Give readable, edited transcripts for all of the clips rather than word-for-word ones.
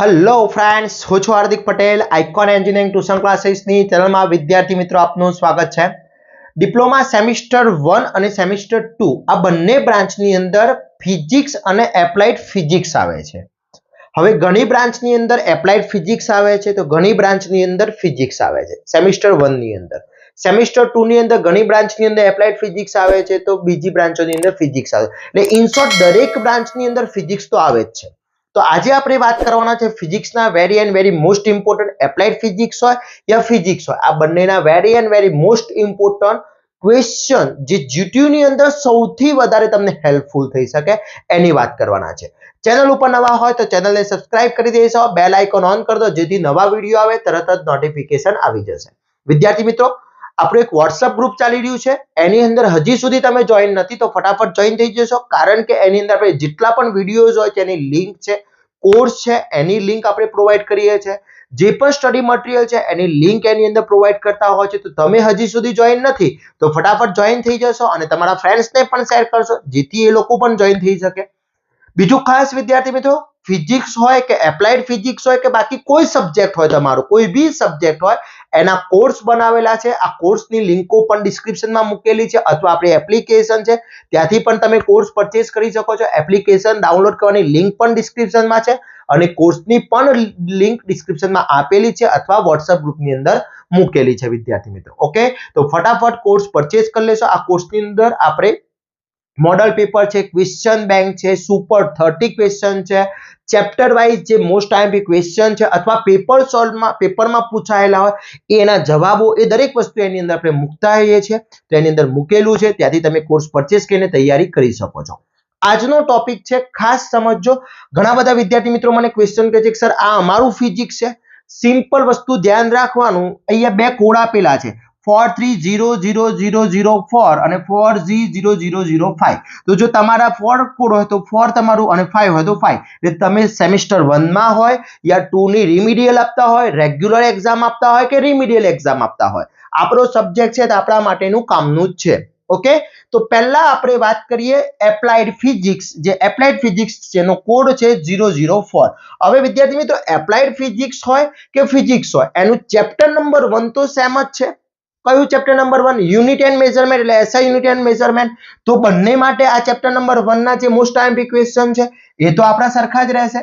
Hello friends, હું છું Hardik Patel. Icon engineering tuition ક્લાસીસની ચેનલમાં વિદ્યાર્થી મિત્રો આપનું સ્વાગત છે. ડિપ્લોમા સેમિસ્ટર 1 અને સેમિસ્ટર 2 આ બંને બ્રાન્ચની અંદર ફિઝિક્સ અને એપ્લાઇડ ફિઝિક્સ આવે છે. હવે ઘણી બ્રાન્ચની અંદર એપ્લાઇડ ફિઝિક્સ આવે છે તો ઘણી બ્રાન્ચની અંદર ફિઝિક્સ આવે છે સેમિસ્ટર 1 ની અંદર. સેમિસ્ટર 2 ની અંદર ઘણી બ્રાન્ચની અંદર એપ્લાઇડ ફિઝિક્સ આવે છે તો બીજી બ્રાન્ચોની અંદર ફિઝિક્સ આવે. એટલે ઇન શોર્ટ દરેક બ્રાન્ચની અંદર ફિઝિક્સ તો આવે જ છે. તો આજે આપણે વાત કરવાના છે ફિઝિક્સના very and very most important applied physics હોય યા ફિઝિક્સ હોય આ બંનેના very and very most important question જે જીટીયુ ની અંદર સૌથી વધારે તમને હેલ્પફુલ થઈ શકે એની વાત કરવાના છે. ચેનલ ઉપર નવા હોય તો ચેનલને સબસ્ક્રાઇબ કરી દેશો, બેલ આઇકોન ઓન કરી દો જેથી નવા વિડીયો આવે તરત જ નોટિફિકેશન આવી જશે. વિદ્યાર્થી મિત્રો, આપણું એક વોટ્સઅપ ગ્રુપ ચાલી રહ્યું છે, એની અંદર હજી સુધી તમે જોઈન નથી તો ફટાફટ જોઈન થઈ જશો, કારણ કે એની અંદર આપણે જેટલા પણ વિડીયોઝ હોય છે એની લિંક છે, કોર્સ છે એની લિંક આપણે પ્રોવાઈડ કરીએ છીએ, જે પણ સ્ટડી મટીરિયલ છે એની લિંક એની અંદર પ્રોવાઈડ કરતા હોય છે. તો તમે હજી સુધી જોઈન નથી તો ફટાફટ જોઈન થઈ જશો અને તમારા ફ્રેન્ડ્સને પણ શેર કરશો જેથી એ લોકો પણ જોઈન થઈ શકે. બીજું ખાસ વિદ્યાર્થી મિત્રો, ફિઝિક્સ હોય કે એપ્લાઇડ ફિઝિક્સ હોય કે બાકી કોઈ સબ્જેક્ટ હોય, તમારો કોઈ બી સબ્જેક્ટ હોય, એના કોર્સ બનાવેલા છે. આ કોર્સની લિંકો પણ ડિસ્ક્રિપ્શનમાં મૂકેલી છે અથવા આપણી એપ્લિકેશન છે ત્યાંથી પણ તમે કોર્સ પરચેસ કરી શકો છો. એપ્લિકેશન ડાઉનલોડ કરવાની લિંક પણ ડિસ્ક્રિપ્શનમાં છે અને કોર્સની પણ લિંક ડિસ્ક્રિપ્શનમાં આપેલી છે અથવા વોટ્સએપ ગ્રુપની અંદર મૂકેલી છે વિદ્યાર્થી મિત્રો. ઓકે, તો ફટાફટ કોર્સ પરચેસ કરી લેશો. આ કોર્સની અંદર આપણે મોડલ પેપર છે, ક્વેશ્ચન બેંક છે, સુપર 30 ક્વેશ્ચન છે, ચેપ્ટર વાઇઝ જે મોસ્ટ આઈએમપી ક્વેશ્ચન છે અથવા પેપરમાં પૂછાયેલા હોય એના જવાબો, એ દરેક વસ્તુ એની અંદર આપણે મૂકતા હોઈએ છીએ. તો એની અંદર મૂકેલું છે, ત્યાંથી તમે કોર્સ પરચેસ કરીને તૈયારી કરી શકો છો. આજનો ટોપિક છે, ખાસ સમજજો. ઘણા બધા વિદ્યાર્થી મિત્રો મને ક્વેશ્ચન કહે છે કે સર આ અમારું ફિઝિક્સ છે. સિમ્પલ વસ્તુ ધ્યાન રાખવાનું, અહીંયા બે કોડ આપેલા છે 4300004 અને 4G0005. તો જો તમારા 4 કોડ હોય તો 4 તમારું અને 5 હોય તો 5. એટલે તમે સેમિસ્ટર 1 માં હોય યા 2 ની રિમિડિયલ આપતા હોય, રેગ્યુલર એક્ઝામ આપતા હોય કે રિમિડિયલ એક્ઝામ આપતા હોય, આપણો સબ્જેક્ટ છે તો આપણા માટેનું કામનું જ છે. ઓકે, તો પહેલા આપણે વાત કરીએ એપ્લાઇડ ફિઝિક્સ. જે એપ્લાઇડ ફિઝિક્સ જેનો કોડ છે 004. હવે વિદ્યાર્થી મિત્રો, એપ્લાઇડ ફિઝિક્સ હોય કે ફિઝિક્સ હોય એનું ચેપ્ટર નંબર 1 તો સેમ જ છે. કયું chapter number 1? Unit and measurement, એટલે એસઆઈ યુનિટ એન્ડ મેઝરમેન્ટ. તો બંને માટે આ ચેપ્ટર નંબર 1 ના જે મોસ્ટ આઈએમપી ક્વેશ્ચન છે એ તો આપણા સરખા જ રહેશે.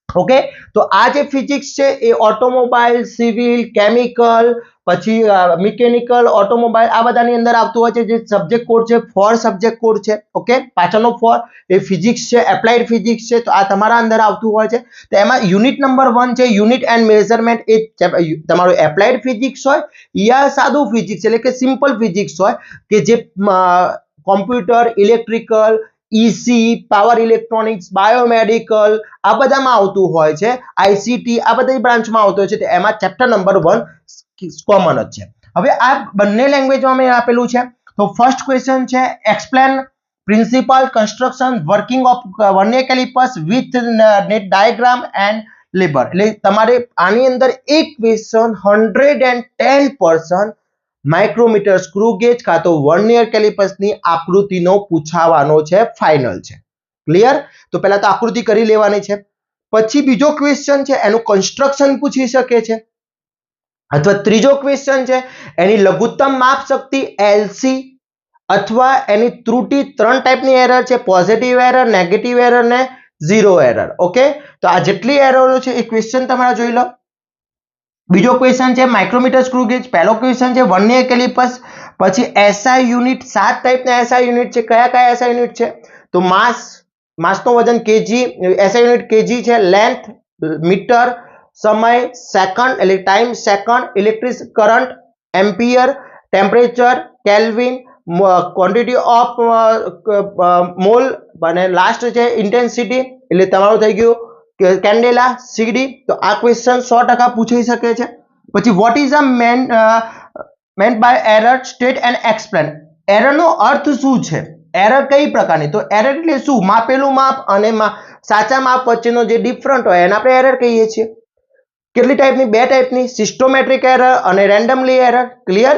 ઓકે, તો આ જે ફિઝિક્સ છે એ ઓટોમોબાઈલ, સિવિલ, કેમિકલ, પછી મિકેનિકલ, ઓટોમોબાઈલ આ બધાની અંદર આવતું હોય છે. જે સબ્જેક્ટ કોડ છે 4 સબ્જેક્ટ કોડ છે. ઓકે, પાછળનો 4 એ ફિઝિક્સ છે, એપ્લાઇડ ફિઝિક્સ છે, તો આ તમારા અંદર આવતું હોય છે. તો એમાં યુનિટ નંબર 1 છે યુનિટ એન્ડ મેઝરમેન્ટ, એ તમારું એપ્લાઇડ ફિઝિક્સ હોય યા સાદું ફિઝિક્સ એટલે કે સિમ્પલ ફિઝિક્સ હોય કે જે computer, electrical, EC, power electronics, biomedical આ બધામાં આવતું હોય છે, આઈસીટી આ બધી બ્રાન્ચમાં આવતું હોય છે. તો એમાં ચેપ્ટર નંબર 1 કોમન જ છે. હવે આ બંને લેંગ્વેજમાં મેં આપેલું છે. તો ફર્સ્ટ ક્વેશ્ચન છે explain principal construction working of vernier calipers with net diagram and labour. એટલે તમારે આની અંદર એક ક્વેશ્ચન 110% માઇક્રોમીટર સ્ક્રૂ ગેજ કાં તો વર્નિયર કેલિપર્સની આકૃતિનો પૂછાવાનો છે, ફાઇનલ છે. ક્લિયર? તો પહેલા તો આકૃતિ કરી લેવાની છે, પછી બીજો ક્વેશ્ચન છે એનું કન્સ્ટ્રક્શન પૂછી શકે છે, અથવા ત્રીજો ક્વેશ્ચન છે એની લઘુત્તમ માપ શક્તિ એલસી અથવા એની ત્રુટિ. 3 ટાઈપની એરર છે, પોઝિટિવ એરર, નેગેટિવ એરર ને ઝીરો એરર. ઓકે, તો આ જેટલી એરરો છે એ ક્વેશ્ચન તમારા જોઈ લો. બીજો ક્વેશ્ચન છે માઇક્રોમીટર સ્ક્રૂ ગેજ, પહેલો ક્વેશ્ચન છે વર્નિયર કેલિપર્સ, પછી એસઆઈ યુનિટ. 7 ટાઈપના એસઆઈ યુનિટ છે. કયા કયા એસઆઈ યુનિટ છે? તો માસનો વજન કેજી, એસઆઈ યુનિટ કેજી છે, લેન્થ મીટર, સમય સેકન્ડ એટલે time second, electric current ampere, temperature kelvin, quantity of mall અને લાસ્ટ છે ઇન્ટેન્સિટી એટલે તમારું થઈ ગયું કેન્ડેલા સીડી. તો આ ક્વેશ્ચન 100% પૂછી શકે છે. પછી what is a meant by error, state and explain. એરરનો અર્થ શું છે? એરર કઈ પ્રકારની? તો એરર એટલે શું? માપેલું માપ અને સાચા માપ વચ્ચેનો જે ડિફરન્ટ હોય એને આપણે એરર કહીએ છીએ. કેટલી ટાઈપની? 2 ટાઈપની, સિસ્ટોમેટ્રિક એરર અને રેન્ડમલી એરર. ક્લિયર?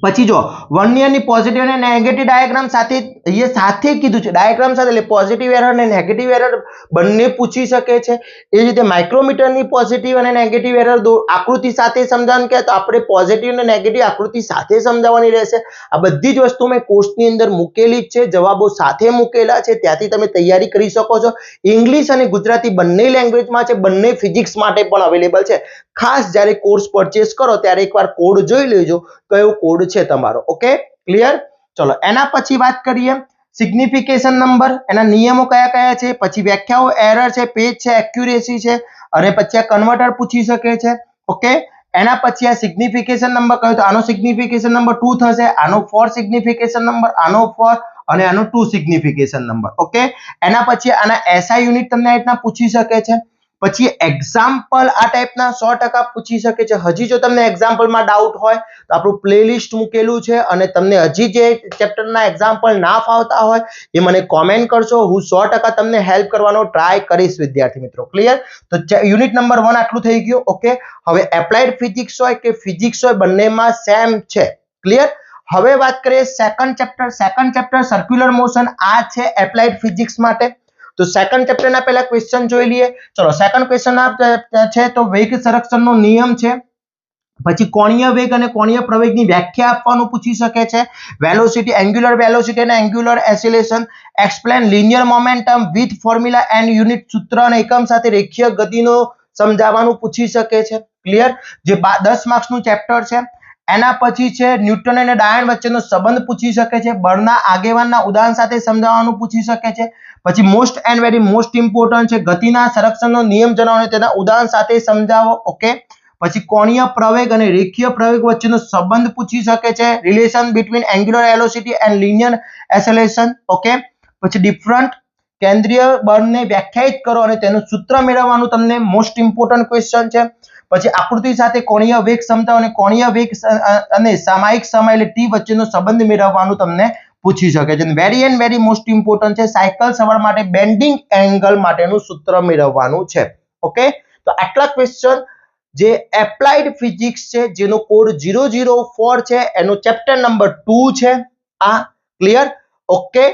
પછી જો 1 યરની પોઝિટિવ અને નેગેટિવ ડાયાગ્રામ સાથે અહીંયા સાથે કીધું છે, ડાયાગ્રામ સાથે, એટલે પોઝિટિવ એરર અને નેગેટિવ એરર બંને પૂછી શકે છે. એ જ રીતે માઇક્રોમીટરની પોઝિટિવ અને નેગેટિવ એરર આકૃતિ સાથે સમજાવવાનું કહે તો આપણે પોઝિટિવ અને નેગેટિવ આકૃતિ સાથે સમજાવવાની રહેશે. આ બધી જ વસ્તુ મેં કોર્સની અંદર મૂકેલી જ છે, જવાબો સાથે મૂકેલા છે, ત્યાંથી તમે તૈયારી કરી શકો છો. ઇંગ્લિશ અને ગુજરાતી બંને લેંગ્વેજમાં છે, બંને ફિઝિક્સ માટે પણ અવેલેબલ છે. ખાસ જ્યારે કોર્સ પરચેસ કરો ત્યારે એકવાર કોડ જોઈ લેજો કયો કોડ છે તમારો. Okay, clear? ચલો એના પછી વાત કરીએ સિગ્નિફિકેશન નંબર, એના નિયમો કયા કયા છે, પછી વ્યાખ્યાઓ, એરર છે, પેજ છે, એક્યુરેસી છે, અને પછી આ કન્વર્ટર પૂછી શકે છે. ઓકે, એના પછી આ સિગ્નિફિકેશન નંબર કયો તો આનો સિગ્નિફિકેશન નંબર 2 થશે, આનો 4 સિગ્નિફિકેશન નંબર, આનો 4 અને આનો 2 સિગ્નિફિકેશન નંબર. ઓકે, એના પછી આના એસઆઈ યુનિટ તમને આ રીતના પૂછી શકે છે. પછી એક્ઝામ્પલ આ ટાઈપના 100% પૂછી શકે છે. હજી જો તમને એક્ઝામ્પલમાં ડાઉટ હોય તો આપણું પ્લેલિસ્ટ મૂકેલું છે, અને તમને હજી જે ચેપ્ટરના એક્ઝામ્પલ ના ફાવતા હોય એ મને કોમેન્ટ કરશો, હું 100% તમને હેલ્પ કરવાનો ટ્રાય કરીશ વિદ્યાર્થી મિત્રો. ક્લિયર? તો યુનિટ નંબર 1 આટલું થઈ ગયું. ઓકે, હવે એપ્લાઇડ ફિઝિક્સ હોય કે ફિઝિક્સ હોય બંનેમાં સેમ છે. ક્લિયર? હવે વાત કરીએ સેકન્ડ ચેપ્ટર સર્ક્યુલર મોશન. આ છે એપ્લાઇડ ફિઝિક્સ માટે. તો સેકન્ડ ચેપ્ટરના પહેલા ક્વેશ્ચન જોઈ લઈએ. ચલો સેકન્ડ ક્વેશ્ચન છે તો વેગ સંરક્ષણનો નિયમ છે. પછી કોણીય વેગ અને કોણીય પ્રવેગની વ્યાખ્યા આપવાનું પૂછી શકે છે. વેલોસિટી, એંગ્યુલર વેલોસિટી અને angular acceleration. Explain linear momentum with formula and unit, સૂત્ર અને એકમ સાથે રેખીય ગતિનો સમજાવવાનું પૂછી શકે છે. ક્લિયર? જે 10 માર્ક્સનું ચેપ્ટર છે. એના પછી છે ન્યૂટન અને ડાયન વચ્ચેનો સંબંધ પૂછી શકે છે. બળના આગેવાનના ઉદાહરણ સાથે સમજાવવાનું પૂછી શકે છે. પછી most and very most important છે ગતિના સંરક્ષણનો નિયમ જણાવો, તેના ઉદાહરણ સાથે સમજાવો. ઓકે, પછી કોણીય પ્રવેગ અને રેખીય પ્રવેગ વચ્ચેનો સંબંધ પૂછી શકે છે. Relation between angular velocity and linear acceleration. Okay, પછી ડિફરન્ટ કેન્દ્રીય બળને વ્યાખ્યાયિત કરો અને તેનું સૂત્ર મેળવવાનું તમને મોસ્ટ ઇમ્પોર્ટન્ટ ક્વેશ્ચન છે. પછી આકૃતિ સાથે કોણીય વેગ સમજાવો અને કોણીય વેગ અને સામયિક સમય એટલે ટી વચ્ચેનો સંબંધ મેળવવાનું તમને પૂછી શકે છે. Very and very most important છે સાયકલ સવાર માટે બેન્ડિંગ એંગલ માટેનું સૂત્ર મેળવવાનું છે. ઓકે, તો આટલા ક્વેશ્ચન જે એપ્લાઇડ ફિઝિક્સ છે જેનો કોડ 004 છે, એનો ચેપ્ટર નંબર 2 છે. આ ક્લિયર? ઓકે,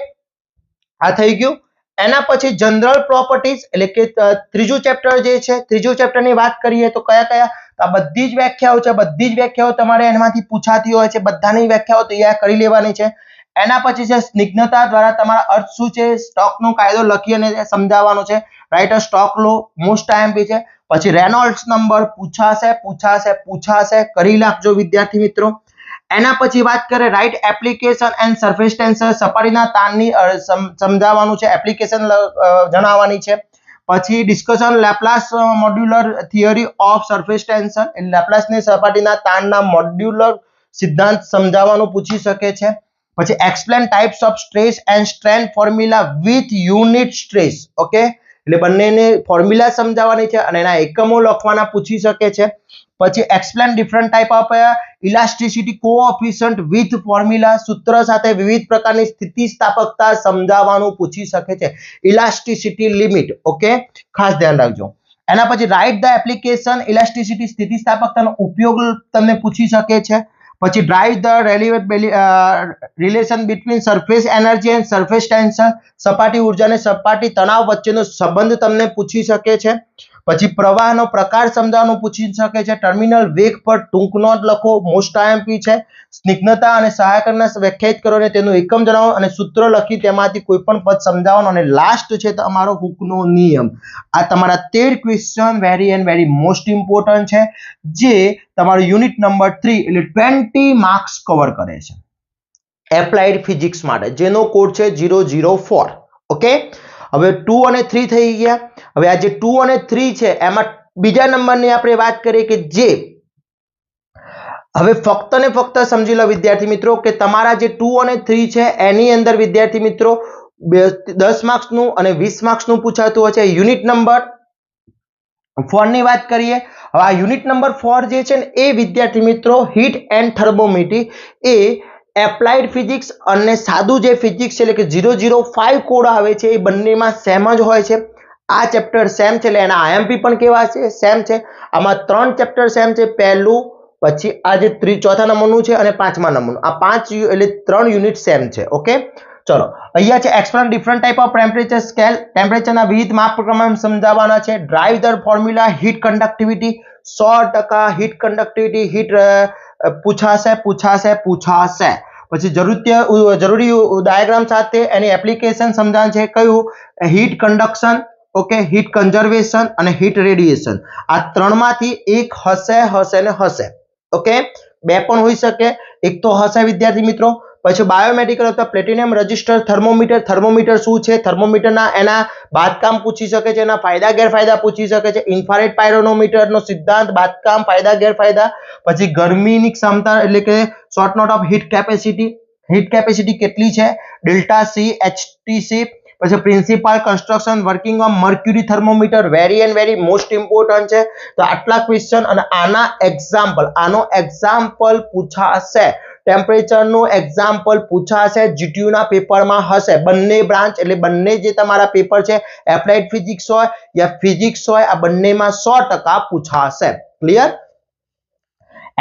આ થઈ ગયું. એના પછી જનરલ પ્રોપર્ટીઝ એટલે કે ત્રીજું ચેપ્ટર જે છે, ત્રીજું ચેપ્ટરની વાત કરીએ તો કયા કયા? આ બધી જ વ્યાખ્યાઓ છે, બધી જ વ્યાખ્યાઓ તમારે એમાંથી પૂછાતી હોય છે, બધાની વ્યાખ્યાઓ તૈયાર કરી લેવાની છે. એના પછી છે સ્નિગ્ધતા દ્વારા તમારા અર્થ શું છે, સ્ટોકનો કાયદો લખી અને સમજાવવાનો છે. રાઈટ અ સ્ટોક લો, મોસ્ટ આઈએમપી છે. પછી રેનોલ્ડ્સ નંબર પૂછાશે, કરી નાખજો વિદ્યાર્થી મિત્રો. એના પછી વાત કરીએ write application and surface tension, સપાટીના તાણની સમજાવવાનું છે, એપ્લિકેશન જણાવવાની છે. પછી discussion Laplace molecular theory of surface tension, એટલે લેપ્લાસની સપાટીના તાણના મોડ્યુલર સિદ્ધાંત સમજાવવાનું પૂછી શકે છે. પછી explain types of stress and strain formula with unit stress. Okay, એટલે બંનેને ફોર્મ્યુલા સમજાવવાની છે અને એના એકમો લખવાના પૂછી શકે છે. પછી explain different type of elasticity coefficient with formula, સૂત્ર સાથે વિવિધ પ્રકારની સ્થિતિસ્થાપકતા સમજાવવાનું પૂછી શકે છે. Elasticity limit. ઓકે, ખાસ ધ્યાન રાખજો. એના પછી રાઇટ ધ એપ્લિકેશન ઇલાસ્ટિસિટી, સ્થિતિસ્થાપકતાનો ઉપયોગ તમને પૂછી શકે છે. પછી derive the relevant relation between surface energy and surface tension, સપાટી ઉર્જા અને સપાટી તણાવ વચ્ચેનો સંબંધ તમને પૂછી શકે છે. પછી પ્રવાહનો પ્રકાર સમજાવવાનું પૂછી શકે છે. ટર્મિનલ વેગ પર ટૂંક નોંધ લખો, મોસ્ટ આઈએમપી છે. સ્નિગ્ધતા અને સહાયકને વ્યાખ્યાયિત કરો અને તેનું એકમ જણાવો અને સૂત્ર લખી તેમાંથી કોઈ પણ પદ સમજાવવાનું. અને લાસ્ટ છે તમારો હુકનો નિયમ. આ તમારા 13 question very and very most important છે, જે તમારું યુનિટ નંબર 3 એટલે 20 માર્ક્સ કવર કરે છે એપ્લાઇડ ફિઝિક્સ માટે, જેનો કોડ છે 004. ઓકે, હવે 2 અને 3 થઈ ગયા. હવે આ જે 2 અને 3 છે એમાં બીજા નંબરની આપણે વાત કરીએ કે જે હવે ફક્ત ને ફક્ત સમજી લો વિદ્યાર્થી મિત્રો કે તમારા જે 2 અને 3 છે એની અંદર વિદ્યાર્થી મિત્રો 10 માર્ક્સનું અને 20 માર્ક્સનું પૂછાતું હોય છે. યુનિટ નંબર 4 ની વાત કરીએ. હવે આ યુનિટ નંબર 4 જે છે ને એ વિદ્યાર્થી મિત્રો heat and thermometer, A applied physics અને સાદું જે ફિઝિક્સ છે એટલે કે 005 કોડ આવે છે એ બંનેમાં સેમ જ હોય છે. આ ચેપ્ટર સેમ છે એટલે એના આઈએમપી પણ કેવા છે, સેમ છે. આમાં 3 ચેપ્ટર સેમ છે, પહેલું, પછી આ જે ચોથા નંબરનું છે અને પાંચમા નંબરનું, આ 5 એટલે 3 યુનિટ સેમ છે. ઓકે, ચલો અહીંયા છે explain different type of temperature scale. ટેમ્પરેચરના વિવિધ માપ પ્રમાણ સમજાવવાના છે. Derive the formula heat conductivity. 100% heat conductivity heat પૂછાશે. પછી જરૂરી ડાયાગ્રામ સાથે એની એપ્લિકેશન સમજાવવાનું છે. કયું? Heat conduction, okay, heat convection અને હીટ રેડિયેશન. આ ત્રણમાંથી એક હશે. ઓકે, બે પણ હોઈ શકે, એક તો હશે વિદ્યાર્થી મિત્રો. પછી બાયોમેડિકલ અથવા પ્લેટિનિયમ રજિસ્ટર થર્મોમીટર. થર્મોમીટર શું છે? થર્મોમીટરના એના બાંધકામ પૂછી શકે છે, એના ફાયદા ગેરફાયદા પૂછી શકે છે. ઇન્ફ્રારેડ પાયરોનોમીટરનો સિદ્ધાંત, બાંધકામ, ફાયદા ગેરફાયદા. પછી ગરમીની ક્ષમતા એટલે કે short note of heat capacity. Heat capacity કેટલી છે? Delta C HTC. પછી principle construction working of mercury thermometer. Very most important છે. તો આટલા ક્વેશ્ચન અને આનો એક્ઝામ્પલ પૂછાશે. ટેમ્પરેચરનું એક્ઝામ્પલ પૂછાશે. જીટીયુ ના પેપરમાં હશે. બંને બ્રાન્ચ એટલે બંને જે તમારા પેપર છે, એપ્લાઇડ ફિઝિક્સ હોય યા ફિઝિક્સ હોય, આ બંનેમાં 100% પૂછાશે. ક્લિયર?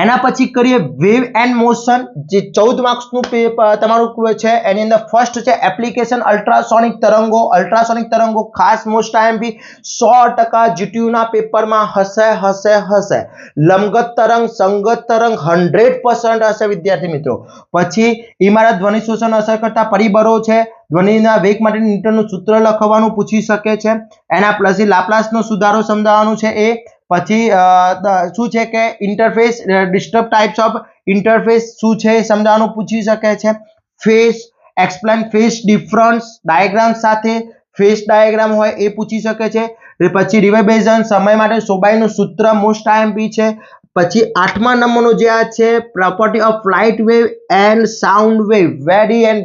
એના પછી કરીએ વેવ એન્ડ મોશન, જે 14 માર્ક્સનું પેપર તમારું છે. એની અંદર ફર્સ્ટ છે એપ્લિકેશન અલ્ટ્રાસોનિક તરંગો. અલ્ટ્રાસોનિક તરંગો ખાસ મોસ્ટ આઈએમપી 100% જીટીયુ ના પેપરમાં હશે. લંબગત તરંગ, સંગત તરંગ 100% હશે વિદ્યાર્થી મિત્રો. પછી ઇમારત ધ્વનિ શોષણ અસર કરતા પરિબળો છે. ધ્વનિના વેગ માટે ન્યૂટનનું સૂત્ર લખવાનું પૂછી શકે છે. એના પછી લાપ્લાસનો સુધારો સમજાવવાનું છે. એ પછી શું છે કે interface disturb types of interface શું છે સમજાવવાનું પૂછી શકે છે. Face explain face difference diagram સાથે ફેસ ડાયાગ્રામ હોય એ પૂછી શકે છે. પછી રિવર્બેશન સમય માટે સોબાઈનું સૂત્ર મોસ્ટ આઈએમપી છે. પછી 8મા નંબરનો જે આ છે property of light wave and sound wave,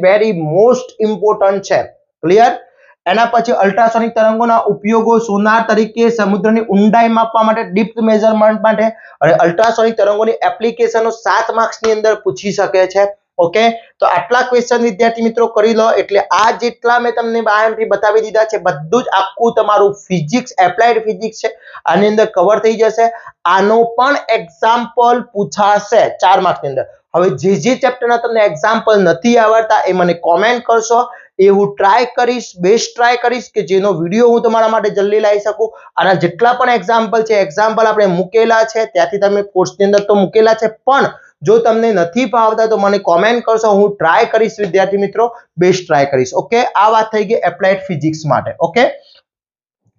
very most important છે. ક્લિયર? એના પછી અલ્ટ્રાસોનિક તરંગોના ઉપયોગો સોનાર તરીકે, સમુદ્રની ઊંડાઈ માપવા માટે, ડીપ્થ મેઝરમેન્ટ માટે, અને અલ્ટ્રાસોનિક તરંગોની એપ્લિકેશનો 7 માર્ક્સની અંદર પૂછી શકે છે. ઓકે, તો આટલા ક્વેશ્ચન વિદ્યાર્થી મિત્રો કરી લો. એટલે આ જેટલા મેં તમને આઈએમપી બતાવી દીધા છે, બધું જ આખું તમારું ફિઝિક્સ, એપ્લાઇડ ફિઝિક્સ છે, આની અંદર કવર થઈ જશે. આનો પણ એક્ઝામ્પલ પૂછાશે 4 માર્ક્સની અંદર. હવે જે ચેપ્ટરના તમને એક્ઝામ્પલ નથી આવડતા એ મને કોમેન્ટ કરશો. એ હું ટ્રાય કરીશ, બેસ્ટ ટ્રાય કરીશ કે જેનો વિડીયો હું તમારા માટે જલ્દી લાવી શકું. આના જેટલા પણ એક્ઝામ્પલ છે, એક્ઝામ્પલ આપણે મૂકેલા છે, ત્યાંથી તમે કોર્સની અંદર તો મૂકેલા છે, પણ જો તમને નથી ફાવતા તો મને કોમેન્ટ કરશો. હું ટ્રાય કરીશ વિદ્યાર્થી મિત્રો, બેસ્ટ ટ્રાય કરીશ. ઓકે, આ વાત થઈ ગઈ એપ્લાઇડ ફિઝિક્સ માટે. ઓકે,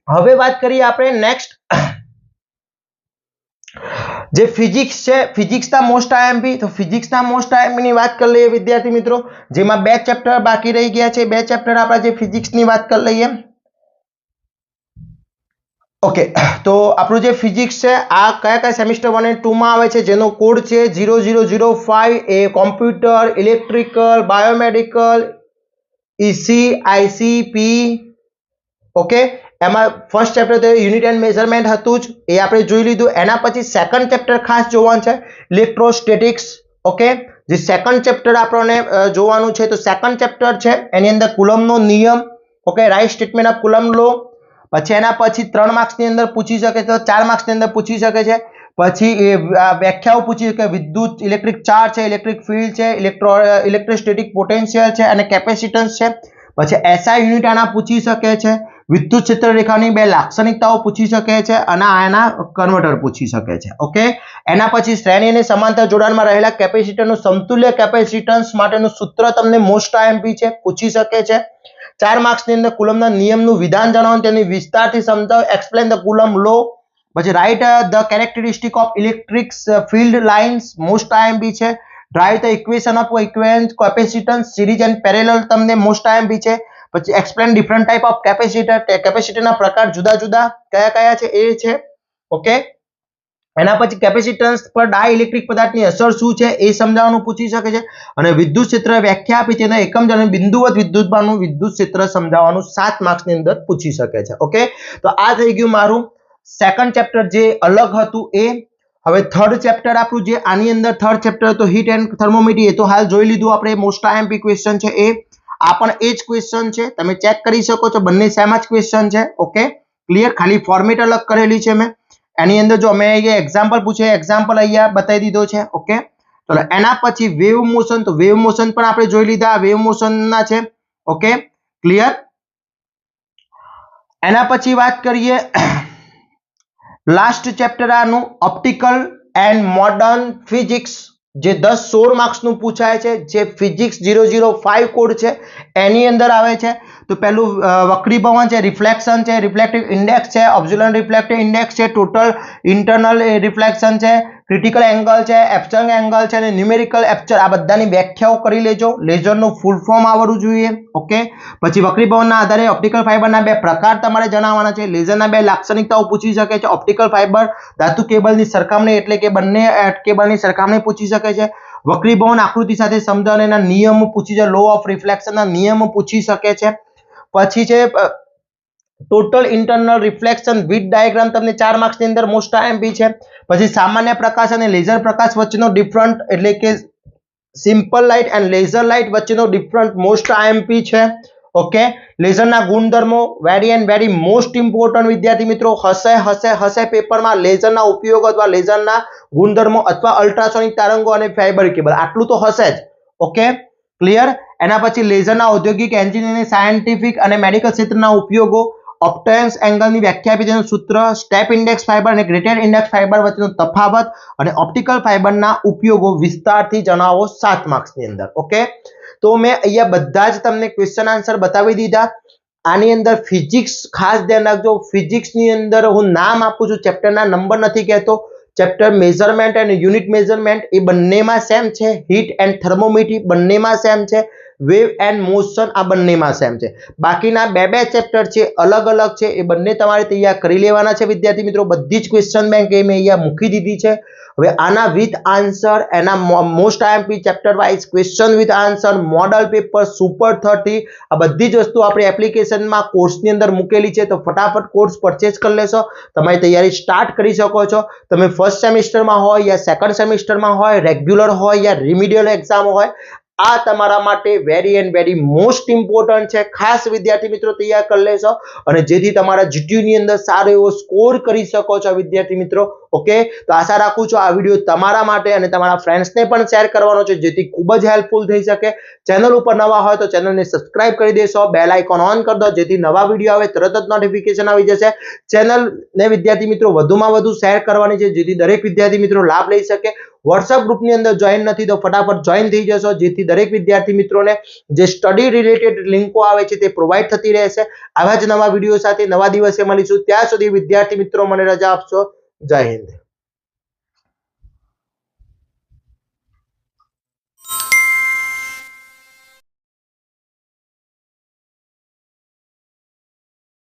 હવે વાત કરીએ આપણે નેક્સ્ટ જે ફિઝિક્સ છે, ફિઝિક્સના મોસ્ટ આઈએમપી. તો ફિઝિક્સના મોસ્ટ આઈએમપી ની વાત કરી લઈએ વિદ્યાર્થી મિત્રો, જેમાં 2 ચેપ્ટર બાકી રહી ગયા છે. 2 ચેપ્ટર આપણે જે ફિઝિક્સની વાત કરી લઈએ. ઓકે, તો આપણું જે ફિઝિક્સ છે આ કયા સેમિસ્ટર 1 અને 2 માં આવે છે, જેનો કોડ છે 0005. એ computer, electrical, biomedical, EC, ICP. Okay, એમાં ફર્સ્ટ ચેપ્ટર તો યુનિટ એન્ડ મેઝરમેન્ટ હતું જ, એ આપણે જોઈ લીધું. એના પછી સેકન્ડ ચેપ્ટર ખાસ જોવાનું છે, ઇલેક્ટ્રોસ્ટેટિક્સ. ઓકે, જે સેકન્ડ ચેપ્ટર આપણને જોવાનું છે, તો સેકન્ડ ચેપ્ટર છે એની અંદર કુલમ્બનો નિયમ. Okay, write statement of Coulomb law. પછી એના પછી 3 માર્ક્સની અંદર પૂછી શકે છે, 4 માર્ક્સની અંદર પૂછી શકે છે. પછી એ વ્યાખ્યાઓ પૂછી કે વિદ્યુત ઇલેક્ટ્રિક ચાર્જ છે, ઇલેક્ટ્રિક ફિલ્ડ છે, ઇલેક્ટ્રોસ્ટેટિક પોટેન્શિયલ છે અને કેપેસિટન્સ છે. પછી એસઆઈ યુનિટ આના પૂછી શકે છે. વિદ્યુત ક્ષેત્ર રેખાની 2 લાક્ષણિકતાઓ પૂછી શકે છે અને આના કન્વર્ટર પૂછી શકે છે. ઓકે, એના પછી શ્રેણી અને સમાંતર જોડાણમાં રહેલા કેપેસિટરનું સમતુલ્ય કેપેસિટન્સ માટેનું સૂત્ર તમને મોસ્ટ આઈએમપી છે, પૂછી શકે છે. 4 માર્ક્સની અંદર કુલમ્બના નિયમનું વિધાન જણાવો, તેની વિસ્તારથી સમજાવો, એક્સપ્લેન ધ કુલમ્બ લો. પછી write the characteristic of electric field lines, most IMP છે. Derive the equation of equivalent capacitance, series and parallel તમને મોસ્ટ આઈએમપી છે. પછી explain different type of capacitor, કેપેસિટરના પ્રકાર જુદા જુદા કયા છે એ છે. ઓકે, એના પછી કેપેસિટન્સ પર ડાઇલેક્ટ્રિક પદાર્થની અસર શું છે એ સમજાવવાનું પૂછી શકે છે. અને વિદ્યુત ક્ષેત્ર વ્યાખ્યા આપી તેના એકમ જણાવી બિંદુવત વિદ્યુતભારનું વિદ્યુત ક્ષેત્ર સમજાવવાનું 7 માર્ક્સની અંદર પૂછી શકે છે. ઓકે, તો આ થઈ ગયું મારું સેકન્ડ ચેપ્ટર જે અલગ હતું એ. હવે થર્ડ ચેપ્ટર આપણું જે આની અંદર થર્ડ ચેપ્ટર તો હીટ એન્ડ થર્મોમીટર, એ તો હાલ જોઈ લીધું આપણે, મોસ્ટ આઈએમપી ક્વેશ્ચન છે એ. આ પણ એ જ ક્વેશ્ચન છે, તમે ચેક કરી શકો છો, બંને સેમ જ ક્વેશ્ચન છે. ઓકે, ક્લિયર, ખાલી ફોર્મેટ અલગ કરેલી છે મેં. એની અંદર જો અમે અહીંયા એક્ઝામ્પલ પૂછે એક્ઝામ્પલ અહીંયા બતાવી દીધો છે ઓકે ચલો એના પછી વેવ મોશન તો વેવ મોશન પણ આપણે જોઈ લીધા વેવ મોશન ના છે ઓકે ક્લિયર એના પછી વાત કરીએ લાસ્ટ ચેપ્ટર આનું ઓપ્ટિકલ એન્ડ મોડર્ન ફિઝિક્સ જે 10-16 માર્ક્સનું પૂછાય છે જે ફિઝિક્સ 005 કોડ છે એની અંદર આવે છે તો પહેલું વક્રીભવન છે રિફ્લેક્શન છે રિફ્લેક્ટિવ ઇન્ડેક્સ છે ઓબ્ઝર્વર રિફ્લેક્ટિવ ઇન્ડેક્સ છે ટોટલ ઇન્ટરનલ રિફ્લેક્શન છે ક્રિટિકલ એંગલ છે એબ્સોલ્યુટ એંગલ છે અને ન્યુમેરિકલ એપર્ચર આ બધાની વ્યાખ્યાઓ કરી લેજો લેઝરનું ફૂલ ફોર્મ આવડવું જોઈએ ઓકે પછી વક્રીભવનના આધારે ઓપ્ટિકલ ફાઇબરના બે પ્રકાર તમારે જણાવવાના છે લેઝરના બે લાક્ષણિકતાઓ પૂછી શકે છે ઓપ્ટિકલ ફાઇબર ધાતુ કેબલની સરખામણી એટલે કે બંને કેબલની સરખામણી પૂછી શકે છે વક્રીભવન આકૃતિ સાથે સમજાવવાના નિયમો પૂછી શકે લો ઓફ રિફ્લેક્શનના નિયમો પૂછી શકે છે પછી છે total internal reflection with diagram તમને 4 માર્ક્સની અંદર મોસ્ટ આઈએમપી છે પછી સામાન્ય પ્રકાશ અને લેઝર પ્રકાશ વચ્ચેનો ડિફરન્ટ એટલે કે simple light and laser light વચ્ચેનો ડિફરન્ટ મોસ્ટ આઈએમપી છે ઓકે લેઝરના ગુણધર્મો very and very most important વિદ્યાર્થી મિત્રો હશે પેપરમાં લેઝરના ઉપયોગ અથવા લેઝરના ગુણધર્મો અથવા અલ્ટ્રાસોનિક તરંગો અને ફાઇબર કેબલ આટલું તો હશે જ ઓકે ક્લિયર એના પછી લેઝરના ઔદ્યોગિક એન્જિનિયરિંગ સાયન્ટિફિક અને મેડિકલ ક્ષેત્રના ઉપયોગો ઓપ્ટેન્સ એંગલની વ્યાખ્યા આપી તેનું સૂત્ર સ્ટેપ ઇન્ડેક્સ ફાઇબર અને ગ્રેટેડ ઇન્ડેક્સ ફાઇબર વચ્ચેનો તફાવત અને ઓપ્ટિકલ ફાઇબરના ઉપયોગો વિસ્તારથી જણાવો 7 માર્ક્સની અંદર ઓકે તો મેં અહીંયા બધા જ તમને ક્વેશ્ચન આન્સર બતાવી દીધા આની અંદર ફિઝિક્સ ખાસ ધ્યાન રાખજો ફિઝિક્સની અંદર હું નામ આપું છું ચેપ્ટરના નંબર નથી કહેતો ચેપ્ટર મેઝરમેન્ટ અને યુનિટ મેઝરમેન્ટ એ બંનેમાં સેમ છે હીટ એન્ડ થર્મોમીટર બંનેમાં સેમ છે વેવ એન્ડ મોશન આ બંનેમાં સેમ છે બાકીના બે ચેપ્ટર છે અલગ અલગ છે એ બંને તમારે તૈયાર કરી લેવાના છે વિદ્યાર્થી મિત્રો બધી જ ક્વેશ્ચન બેંક મેં અહીંયા મૂકી દીધી છે હવે આના વિથ આન્સર એના most IMP chapter wise question with answer model paper super 30 આ બધી જ વસ્તુ આપણે એપ્લિકેશનમાં કોર્સની અંદર મૂકેલી છે તો ફટાફટ કોર્સ પરચેસ કરી લેશો તમારી તૈયારી સ્ટાર્ટ કરી શકો છો તમે ફર્સ્ટ સેમિસ્ટરમાં હોય યા સેકન્ડ સેમિસ્ટરમાં હોય રેગ્યુલર હોય યા રિમિડિયલ એક્ઝામ હોય આ તમારા માટે very and very most important છે ખાસ વિદ્યાર્થી મિત્રો તૈયાર કરી લેશો અને જેથી તમારા જીટીયુ ની અંદર સારો એવો સ્કોર કરી શકો છો વિદ્યાર્થી મિત્રો ઓકે તો આશા રાખું છું આ વિડિયો તમારા માટે અને તમારા ફ્રેન્ડ્સને પણ શેર કરવાનો છે જેથી ખૂબ જ હેલ્પફુલ થઈ શકે ચેનલ ઉપર નવા હોય તો ચેનલને સબસ્ક્રાઇબ કરી દેશો બેલ આઇકોન ઓન કરી દો જેથી નવા વિડિયો આવે તરત જ નોટિફિકેશન આવી જશે ચેનલને વિદ્યાર્થી મિત્રો વધુમાં વધુ શેર કરવાની છે જેથી દરેક વિદ્યાર્થી મિત્રો લાભ લઈ શકે WhatsApp ગ્રુપની અંદર જોઈન નથી તો ફટાફટ જોઈન થઈ જશો જેથી દરેક વિદ્યાર્થી મિત્રોને જે સ્ટડી રિલેટેડ લિંકો આવે છે તે પ્રોવાઈડ થતી રહેશે આવા જ નવા વિડિયો સાથે નવા દિવસે મળીશું ત્યાં સુધી વિદ્યાર્થી મિત્રો મને રજા આપશો જય હિન્દ